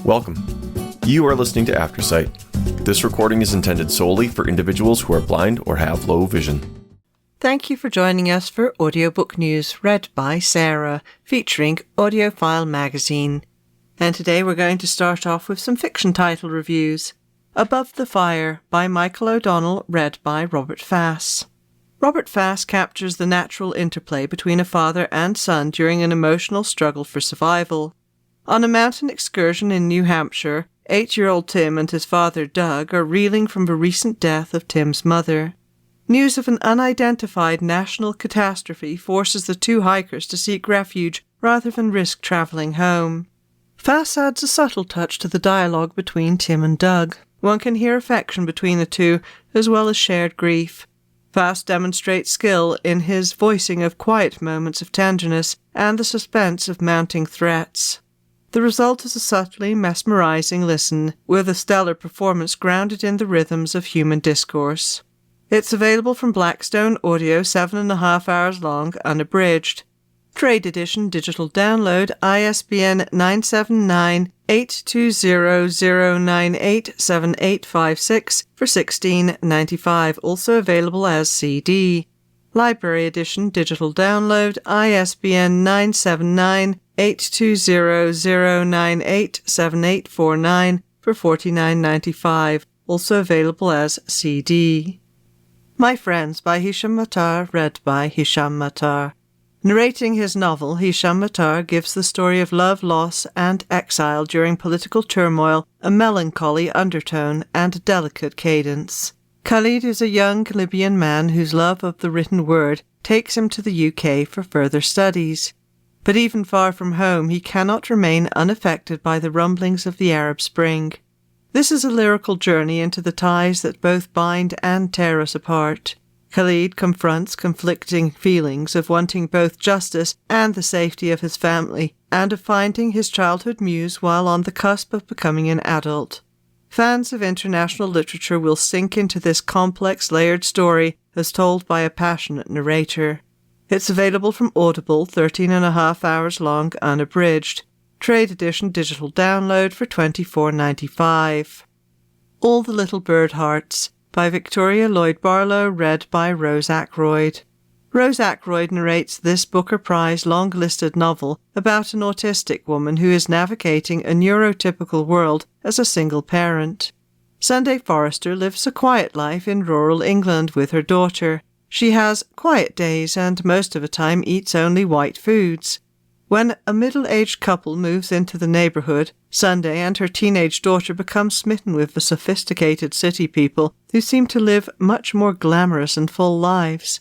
Welcome. You are listening to Aftersight. This recording is intended solely for individuals who are blind or have low vision. Thank you for joining us for Audiobook News, read by Sarah, featuring Audiophile Magazine. And today we're going to start off with some fiction title reviews. Above the Fire by Michael O'Donnell, read by Robert Fass. Robert Fass captures the natural interplay between a father and son during an emotional struggle for survival. On a mountain excursion in New Hampshire, 8-year-old Tim and his father Doug are reeling from the recent death of Tim's mother. News of an unidentified national catastrophe forces the two hikers to seek refuge rather than risk travelling home. Fass adds a subtle touch to the dialogue between Tim and Doug. One can hear affection between the two, as well as shared grief. Fass demonstrates skill in his voicing of quiet moments of tenderness and the suspense of mounting threats. The result is a subtly mesmerizing listen, with a stellar performance grounded in the rhythms of human discourse. It's available from Blackstone Audio, 7.5 hours long, unabridged. Trade edition digital download, ISBN 979-820-098-7856 for $16.95, also available as CD. Library edition digital download, ISBN 979-820-098-7849 for $49.95, also available as CD. My Friends by Hisham Matar, read by Hisham Matar. Narrating his novel, Hisham Matar gives the story of love, loss, and exile during political turmoil a melancholy undertone and a delicate cadence. Khalid is a young Libyan man whose love of the written word takes him to the UK for further studies. But even far from home, he cannot remain unaffected by the rumblings of the Arab Spring. This is a lyrical journey into the ties that both bind and tear us apart. Khalid confronts conflicting feelings of wanting both justice and the safety of his family, and of finding his childhood muse while on the cusp of becoming an adult. Fans of international literature will sink into this complex, layered story as told by a passionate narrator. It's available from Audible, 13.5 hours long, unabridged. Trade edition digital download for $24.95. All the Little Bird Hearts by Victoria Lloyd Barlow, read by Rose Ackroyd. Rose Ackroyd narrates this Booker Prize long-listed novel about an autistic woman who is navigating a neurotypical world as a single parent. Sunday Forrester lives a quiet life in rural England with her daughter. She has quiet days and most of the time eats only white foods. When a middle-aged couple moves into the neighbourhood, Sunday and her teenage daughter become smitten with the sophisticated city people who seem to live much more glamorous and full lives.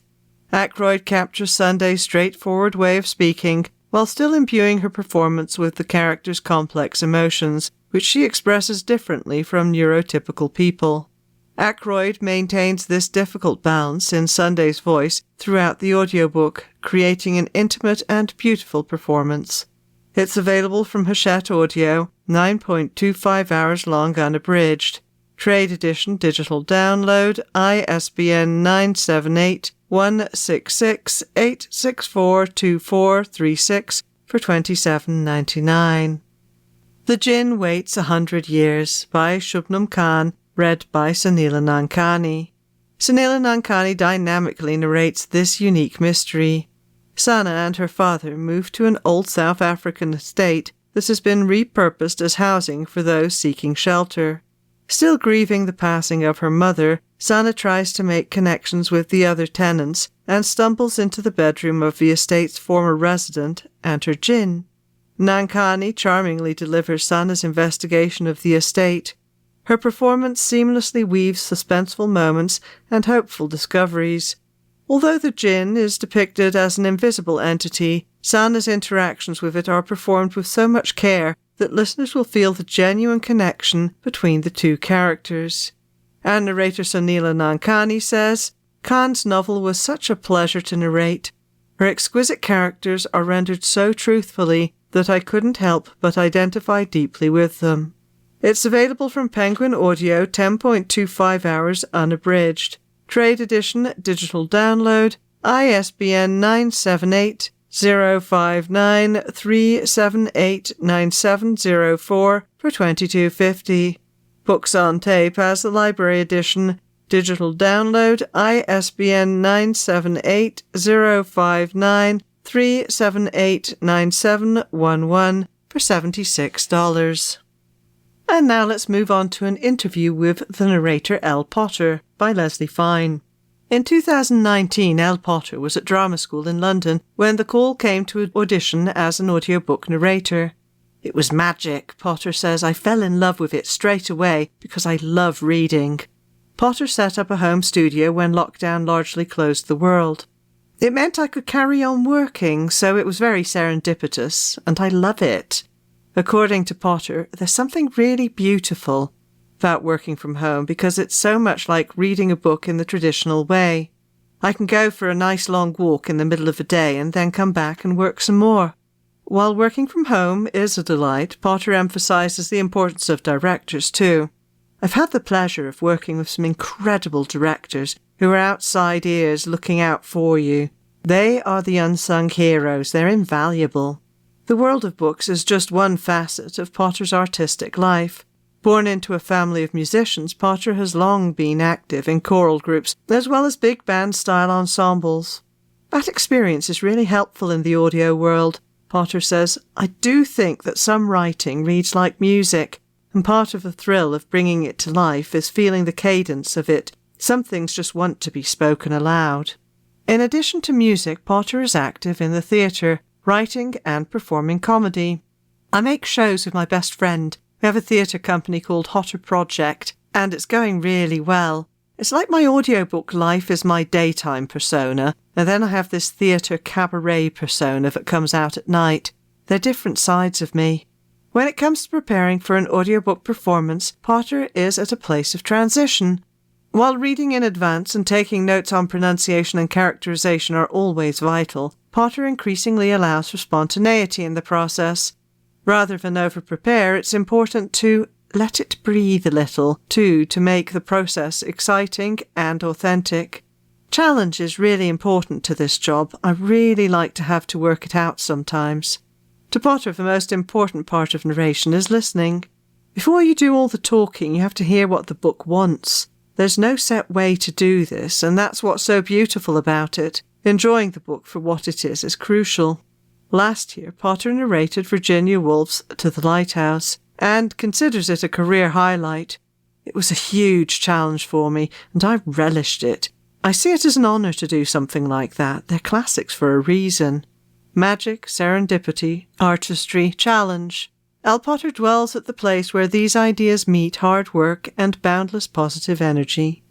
Ackroyd captures Sunday's straightforward way of speaking, while still imbuing her performance with the character's complex emotions, which she expresses differently from neurotypical people. Ackroyd maintains this difficult balance in Sunday's voice throughout the audiobook, creating an intimate and beautiful performance. It's available from Hachette Audio, 9.25 hours long, unabridged. Trade edition digital download, ISBN 978-166-864-2436 for $27.99. The Jinn Waits 100 Years by Shubnam Khan, read by Sunila Nankani. Sunila Nankani dynamically narrates this unique mystery. Sana and her father moved to an old South African estate that has been repurposed as housing for those seeking shelter. Still grieving the passing of her mother, Sana tries to make connections with the other tenants and stumbles into the bedroom of the estate's former resident and her jinn. Nankani charmingly delivers Sana's investigation of the estate. Her performance seamlessly weaves suspenseful moments and hopeful discoveries. Although the jinn is depicted as an invisible entity, Sana's interactions with it are performed with so much care that listeners will feel the genuine connection between the two characters. And narrator Sunila Nankani says, Khan's novel was such a pleasure to narrate. Her exquisite characters are rendered so truthfully that I couldn't help but identify deeply with them. It's available from Penguin Audio, 10.25 hours, unabridged. Trade edition, digital download, ISBN 978-059-378-9704 for $22.50. Books on Tape has the library edition, digital download, ISBN 978-059-378-9711 for $76. And now let's move on to an interview with the narrator Elle Potter by Leslie Fine. In 2019, Elle Potter was at drama school in London when the call came to audition as an audiobook narrator. It was magic, Potter says. I fell in love with it straight away because I love reading. Potter set up a home studio when lockdown largely closed the world. It meant I could carry on working, so it was very serendipitous, and I love it. According to Potter, there's something really beautiful about working from home because it's so much like reading a book in the traditional way. I can go for a nice long walk in the middle of the day and then come back and work some more. While working from home is a delight, Potter emphasises the importance of directors too. I've had the pleasure of working with some incredible directors who are outside ears looking out for you. They are the unsung heroes. They're invaluable. The world of books is just one facet of Potter's artistic life. Born into a family of musicians, Potter has long been active in choral groups as well as big band-style ensembles. That experience is really helpful in the audio world. Potter says, I do think that some writing reads like music, and part of the thrill of bringing it to life is feeling the cadence of it. Some things just want to be spoken aloud. In addition to music, Potter is active in the theatre, writing and performing comedy. I make shows with my best friend. We have a theatre company called Hotter Project, and it's going really well. It's like my audiobook life is my daytime persona, and then I have this theatre cabaret persona that comes out at night. They're different sides of me. When it comes to preparing for an audiobook performance, Potter is at a place of transition. While reading in advance and taking notes on pronunciation and characterization are always vital, Potter increasingly allows for spontaneity in the process. Rather than over-prepare, it's important to let it breathe a little, too, to make the process exciting and authentic. Challenge is really important to this job. I really like to have to work it out sometimes. To Potter, the most important part of narration is listening. Before you do all the talking, you have to hear what the book wants. There's no set way to do this, and that's what's so beautiful about it. Enjoying the book for what it is crucial. Last year, Potter narrated Virginia Woolf's To the Lighthouse, and considers it a career highlight. It was a huge challenge for me, and I relished it. I see it as an honour to do something like that. They're classics for a reason. Magic, serendipity, artistry, challenge. Elle Potter dwells at the place where these ideas meet hard work and boundless positive energy.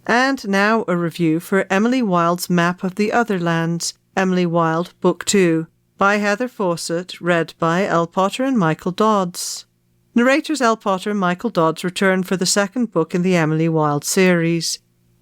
And now a review for Emily Wilde's Map of the Other Lands, Emily Wilde, Book 2, by Heather Fawcett, read by Elle Potter and Michael Dodds. Narrators Elle Potter and Michael Dodds return for the second book in the Emily Wilde series.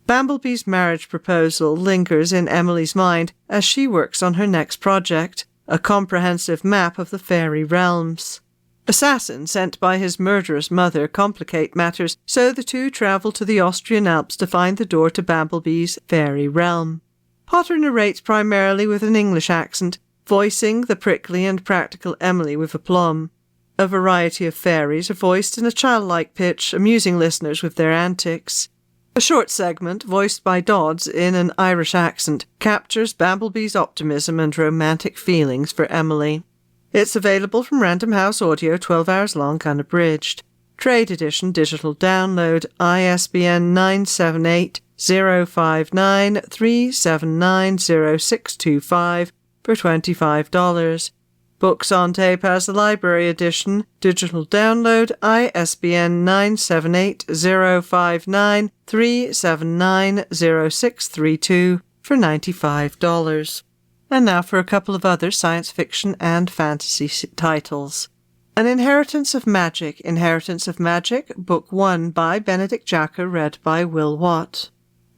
Bamblebee's marriage proposal lingers in Emily's mind as she works on her next project, a comprehensive map of the fairy realms. Assassins sent by his murderous mother complicate matters, so the two travel to the Austrian Alps to find the door to Bamblebee's fairy realm. Potter narrates primarily with an English accent, voicing the prickly and practical Emily with aplomb. A variety of fairies are voiced in a childlike pitch, amusing listeners with their antics. A short segment, voiced by Dodds in an Irish accent, captures Bamblebee's optimism and romantic feelings for Emily. It's available from Random House Audio, 12 hours long, unabridged. Trade edition, digital download, ISBN 978-059-379-0625 for $25. Books on Tape has the library edition, digital download, ISBN 978-059-379-0632 for $95. And now for a couple of other science fiction and fantasy titles. An Inheritance of Magic, Book 1 by Benedict Jacka, read by Will Watt.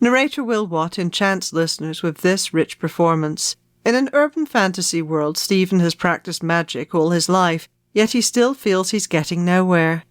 Narrator Will Watt enchants listeners with this rich performance. In an urban fantasy world, Stephen has practiced magic all his life, yet he still feels he's getting nowhere.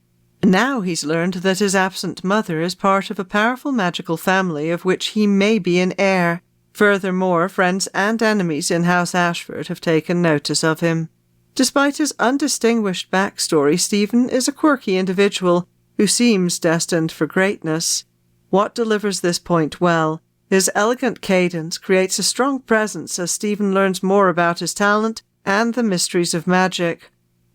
Now he's learned that his absent mother is part of a powerful magical family of which he may be an heir. Furthermore, friends and enemies in House Ashford have taken notice of him. Despite his undistinguished backstory, Stephen is a quirky individual who seems destined for greatness. Watt delivers this point well. His elegant cadence creates a strong presence as Stephen learns more about his talent and the mysteries of magic.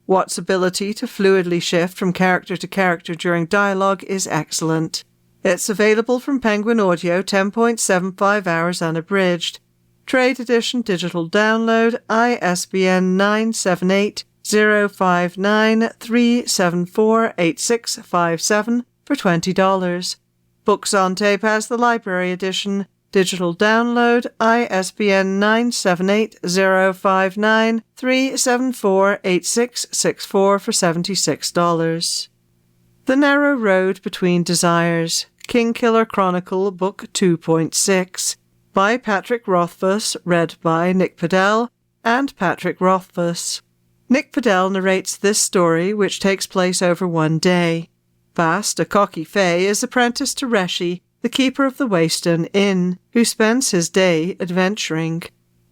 Watt's ability to fluidly shift from character to character during dialogue is excellent. It's available from Penguin Audio 10.75 hours unabridged. Trade edition digital download ISBN 978-059-374-8657 for $20. Books on Tape has the library edition. Digital download ISBN 978-059-374-8664 for $76. The Narrow Road Between Desires, Kingkiller Chronicle, Book 2.6, by Patrick Rothfuss, read by Nick Podell and Patrick Rothfuss. Nick Podell narrates this story, which takes place over one day. Bast, a cocky fay, is apprenticed to Reshi, the keeper of the Wayston Inn, who spends his day adventuring.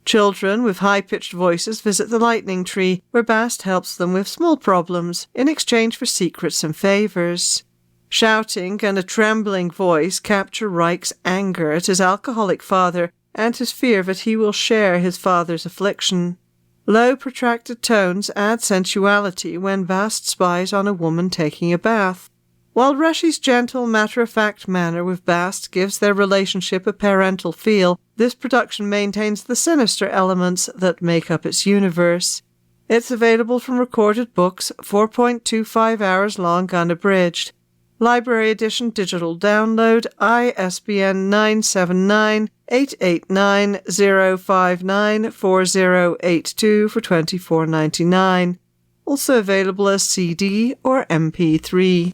Children with high-pitched voices visit the Lightning Tree, where Bast helps them with small problems in exchange for secrets and favours. Shouting and a trembling voice capture Reich's anger at his alcoholic father and his fear that he will share his father's affliction. Low, protracted tones add sensuality when Bast spies on a woman taking a bath. While Reshi's gentle, matter-of-fact manner with Bast gives their relationship a parental feel, this production maintains the sinister elements that make up its universe. It's available from Recorded Books, 4.25 hours long unabridged. Library edition digital download ISBN 979-889-059-4082 for $24.99. Also available as CD or MP3.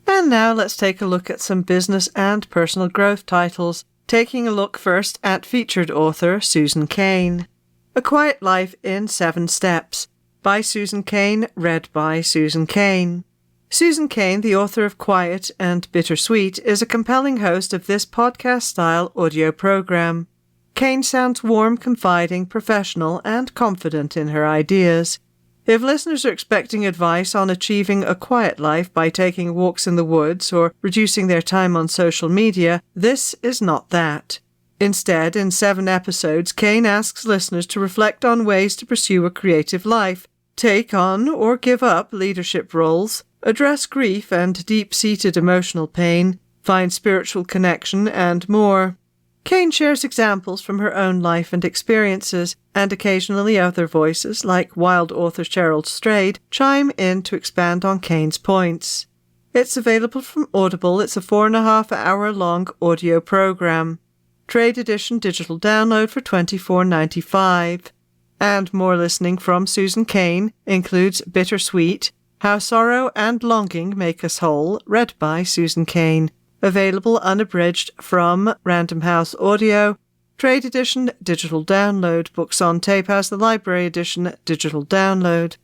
And now let's take a look at some business and personal growth titles, taking a look first at featured author Susan Cain. A Quiet Life in 7 Steps, by Susan Cain, read by Susan Cain. Susan Cain, the author of Quiet and Bittersweet, is a compelling host of this podcast-style audio program. Cain sounds warm, confiding, professional, and confident in her ideas. If listeners are expecting advice on achieving a quiet life by taking walks in the woods or reducing their time on social media, this is not that. Instead, in 7 episodes, Cain asks listeners to reflect on ways to pursue a creative life, take on or give up leadership roles, address grief and deep-seated emotional pain, find spiritual connection, and more. Cain shares examples from her own life and experiences, and occasionally other voices, like wild author Cheryl Strayed, chime in to expand on Cain's points. It's available from Audible. It's a 4.5-hour-long audio program. Trade edition digital download for $24.95. And more listening from Susan Cain includes Bittersweet, How Sorrow and Longing Make Us Whole, read by Susan Cain. Available unabridged from Random House Audio. Trade edition digital download. Books on Tape has the library edition digital download.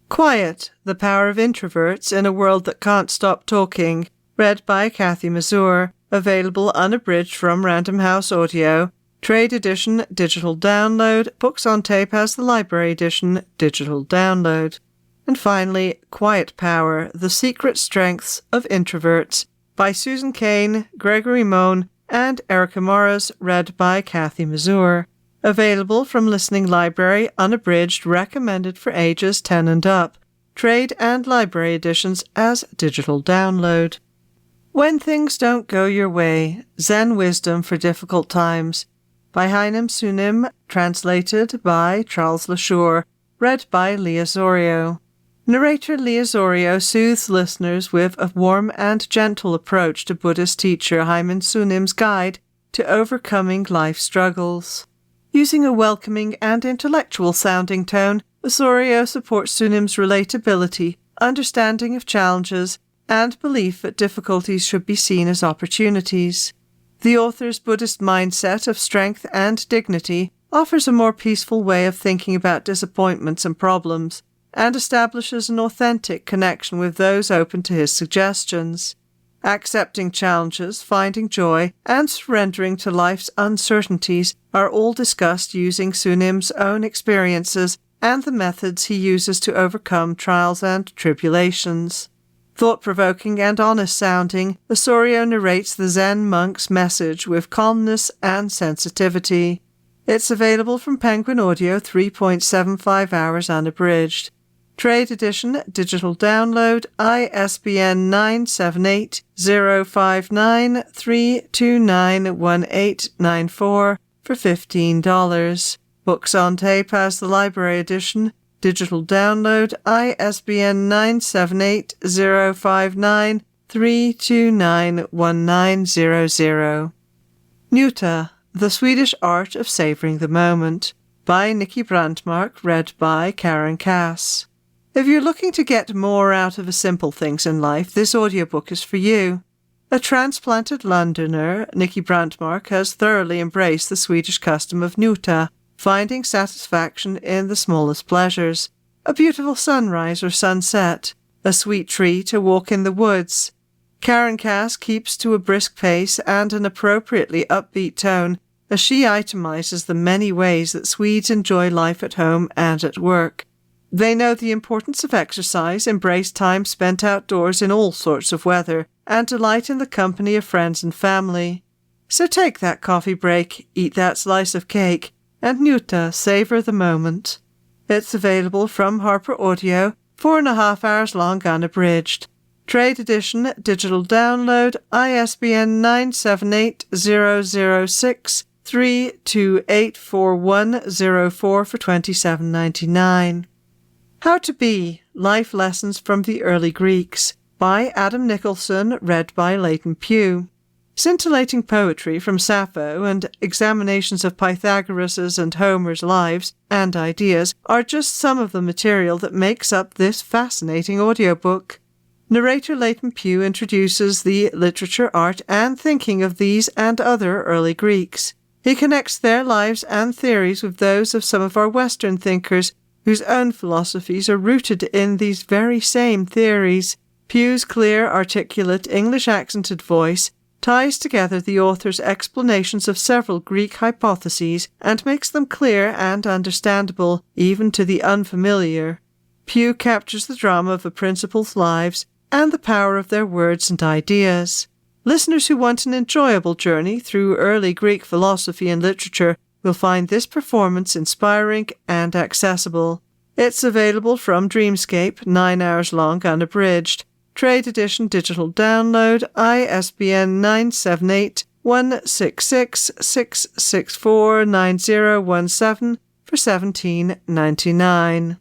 Quiet, The Power of Introverts in a World That Can't Stop Talking, read by Kathy Mazur. Available unabridged from Random House Audio. Trade edition digital download. Books on Tape has the library edition digital download. And finally, Quiet Power, The Secret Strengths of Introverts, by Susan Cain, Gregory Mohn, and Erica Morris, read by Kathy Mazur. Available from Listening Library, unabridged, recommended for ages 10 and up. Trade and library editions as digital download. When Things Don't Go Your Way, Zen Wisdom for Difficult Times, by Hainem Sunim, translated by Charles LaSure, read by Leah Zorio. Narrator Leah Zorio soothes listeners with a warm and gentle approach to Buddhist teacher Hainem Sunim's guide to overcoming life struggles. Using a welcoming and intellectual-sounding tone, Zorio supports Sunim's relatability, understanding of challenges, and belief that difficulties should be seen as opportunities. The author's Buddhist mindset of strength and dignity offers a more peaceful way of thinking about disappointments and problems, and establishes an authentic connection with those open to his suggestions. Accepting challenges, finding joy, and surrendering to life's uncertainties are all discussed using Sunim's own experiences and the methods he uses to overcome trials and tribulations. Thought-provoking and honest-sounding, Osorio narrates the Zen monk's message with calmness and sensitivity. It's available from Penguin Audio 3.75 hours unabridged. Trade edition, digital download, ISBN 978-059-329-1894 for $15. Books on tape as the library edition, digital download, ISBN 978-059-329-1900. Njutta, The Swedish Art of Savoring the Moment, by Nikki Brandmark, read by Karen Cass. If you're looking to get more out of the simple things in life, this audiobook is for you. A transplanted Londoner, Nikki Brandmark has thoroughly embraced the Swedish custom of njutta, finding satisfaction in the smallest pleasures. A beautiful sunrise or sunset, a sweet tree to walk in the woods. Karen Cass keeps to a brisk pace and an appropriately upbeat tone as she itemizes the many ways that Swedes enjoy life at home and at work. They know the importance of exercise, embrace time spent outdoors in all sorts of weather, and delight in the company of friends and family. So take that coffee break, eat that slice of cake, and njutta, savor the moment. It's available from Harper Audio, 4.5 hours long unabridged. Trade edition, digital download, ISBN 978-006-3284104 for $27.99. How to Be, Life Lessons from the Early Greeks, by Adam Nicholson, read by Leighton Pugh. Scintillating poetry from Sappho and examinations of Pythagoras's and Homer's lives and ideas are just some of the material that makes up this fascinating audiobook. Narrator Leighton Pugh introduces the literature, art, and thinking of these and other early Greeks. He connects their lives and theories with those of some of our Western thinkers whose own philosophies are rooted in these very same theories. Pugh's clear, articulate, English-accented voice ties together the author's explanations of several Greek hypotheses and makes them clear and understandable, even to the unfamiliar. Pugh captures the drama of the principals' lives and the power of their words and ideas. Listeners who want an enjoyable journey through early Greek philosophy and literature will find this performance inspiring and accessible. It's available from Dreamscape, 9 hours long unabridged. Trade edition digital download, ISBN 978-166-664-9017 for $17.99.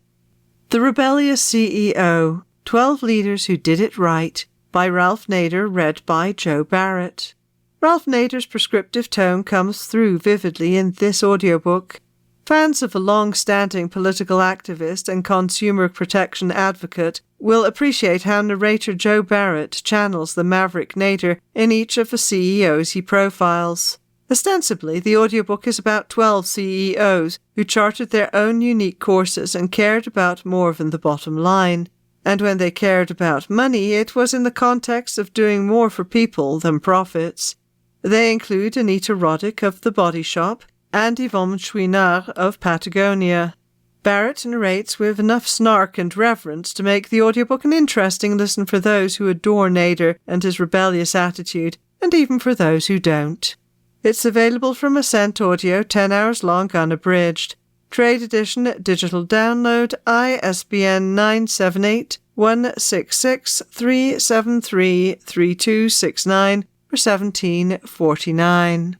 The Rebellious CEO, 12 Leaders Who Did It Right, by Ralph Nader, read by Joe Barrett. Ralph Nader's prescriptive tone comes through vividly in this audiobook. Fans of a long-standing political activist and consumer protection advocate will appreciate how narrator Joe Barrett channels the maverick Nader in each of the CEOs he profiles. Ostensibly, the audiobook is about 12 CEOs who charted their own unique courses and cared about more than the bottom line. And when they cared about money, it was in the context of doing more for people than profits. They include Anita Roddick of The Body Shop and Yvonne Chouinard of Patagonia. Barrett narrates with enough snark and reverence to make the audiobook an interesting listen for those who adore Nader and his rebellious attitude, and even for those who don't. It's available from Ascent Audio, 10 hours long unabridged. Trade edition, digital download, ISBN 978-166-373-3269 for $17.49.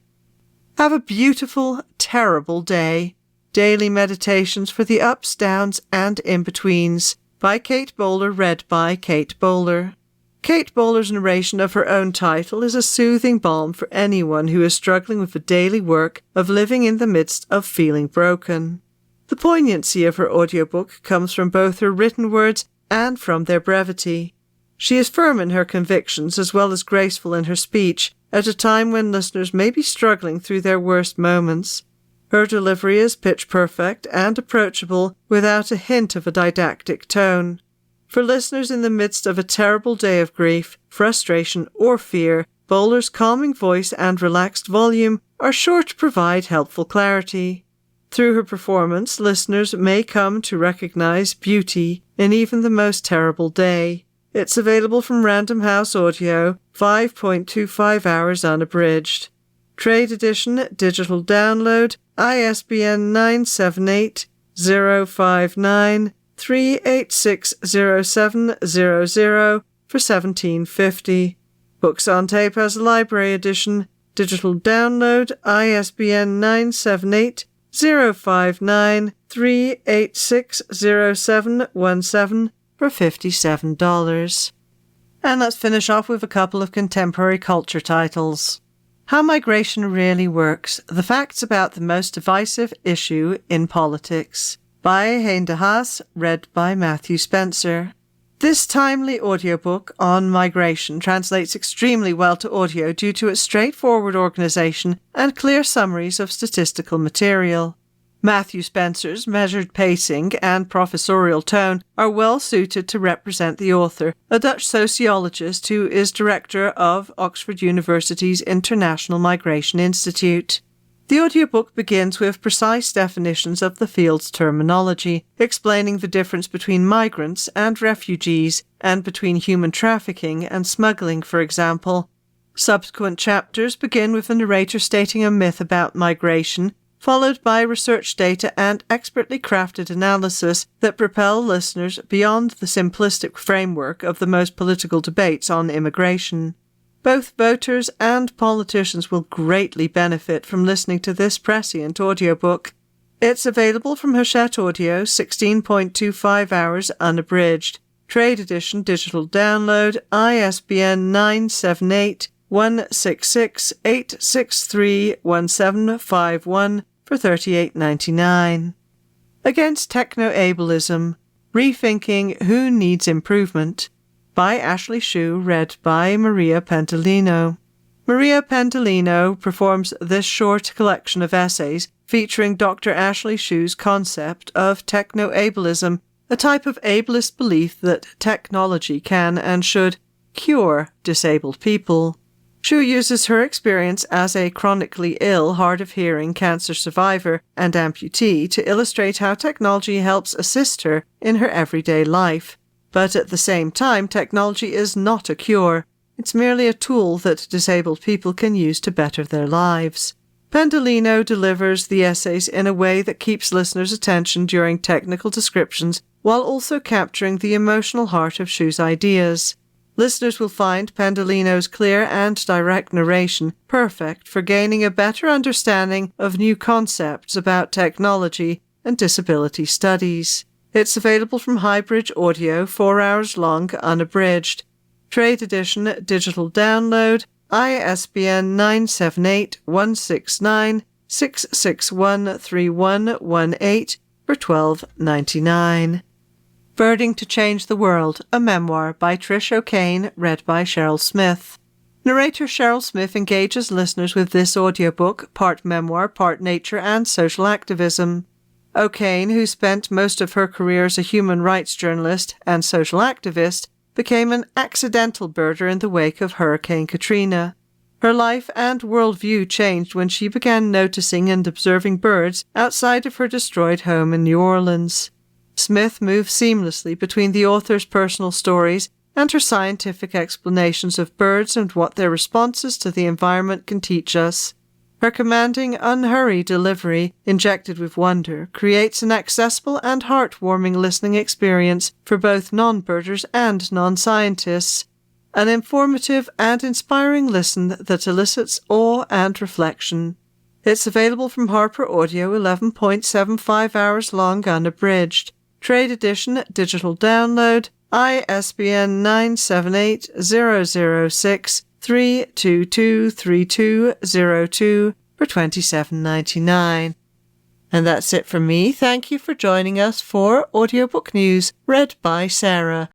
Have a beautiful, terrible day. Daily Meditations for the Ups, Downs, and In-Betweens by Kate Bowler, read by Kate Bowler. Kate Bowler's narration of her own title is a soothing balm for anyone who is struggling with the daily work of living in the midst of feeling broken. The poignancy of her audiobook comes from both her written words and from their brevity. She is firm in her convictions as well as graceful in her speech at a time when listeners may be struggling through their worst moments. Her delivery is pitch-perfect and approachable without a hint of a didactic tone. For listeners in the midst of a terrible day of grief, frustration, or fear, Bowler's calming voice and relaxed volume are sure to provide helpful clarity. Through her performance, listeners may come to recognize beauty in even the most terrible day. It's available from Random House Audio, 5.25 hours unabridged. Trade edition, digital download, ISBN 978-059-3860700 for $17.50. Books on Tape as a library edition, digital download, ISBN 978-059-3860717 for $57. And let's finish off with a couple of contemporary culture titles. How Migration Really Works, The Facts About the Most Divisive Issue in Politics, by Hein de Haas, read by Matthew Spencer. This timely audiobook on migration translates extremely well to audio due to its straightforward organization and clear summaries of statistical material. Matthew Spencer's measured pacing and professorial tone are well suited to represent the author, a Dutch sociologist who is director of Oxford University's International Migration Institute. The audiobook begins with precise definitions of the field's terminology, explaining the difference between migrants and refugees, and between human trafficking and smuggling, for example. Subsequent chapters begin with a narrator stating a myth about migration, followed by research data and expertly crafted analysis that propel listeners beyond the simplistic framework of the most political debates on immigration. Both voters and politicians will greatly benefit from listening to this prescient audiobook. It's available from Hachette Audio, 16.25 hours unabridged. Trade edition digital download, ISBN 978-166-863-1751 for $38.99. Against Techno-Ableism, Rethinking Who Needs Improvement, by Ashley Shue, read by Maria Pentalino. Maria Pentalino performs this short collection of essays featuring Dr. Ashley Shue's concept of techno-ableism, a type of ableist belief that technology can and should cure disabled people. Shue uses her experience as a chronically ill, hard-of-hearing cancer survivor and amputee to illustrate how technology helps assist her in her everyday life. But at the same time, technology is not a cure. It's merely a tool that disabled people can use to better their lives. Pendolino delivers the essays in a way that keeps listeners' attention during technical descriptions while also capturing the emotional heart of Shue's ideas. Listeners will find Pendolino's clear and direct narration perfect for gaining a better understanding of new concepts about technology and disability studies. It's available from Highbridge Audio, 4 hours long, unabridged. Trade edition, digital download, ISBN 978-169-6613118 for $12.99. Birding to Change the World, a memoir by Trish O'Kane, read by Cheryl Smith. Narrator Cheryl Smith engages listeners with this audiobook, part memoir, part nature, and social activism. O'Kane, who spent most of her career as a human rights journalist and social activist, became an accidental birder in the wake of Hurricane Katrina. Her life and worldview changed when she began noticing and observing birds outside of her destroyed home in New Orleans. Smith moves seamlessly between the author's personal stories and her scientific explanations of birds and what their responses to the environment can teach us. Her commanding, unhurried delivery, injected with wonder, creates an accessible and heartwarming listening experience for both non-birders and non-scientists. An informative and inspiring listen that elicits awe and reflection. It's available from Harper Audio, 11.75 hours long, unabridged. Trade edition, digital download, ISBN 978-006-3223202 for $27.99. And that's it from me. Thank you for joining us for Audiobook News, read by Sarah.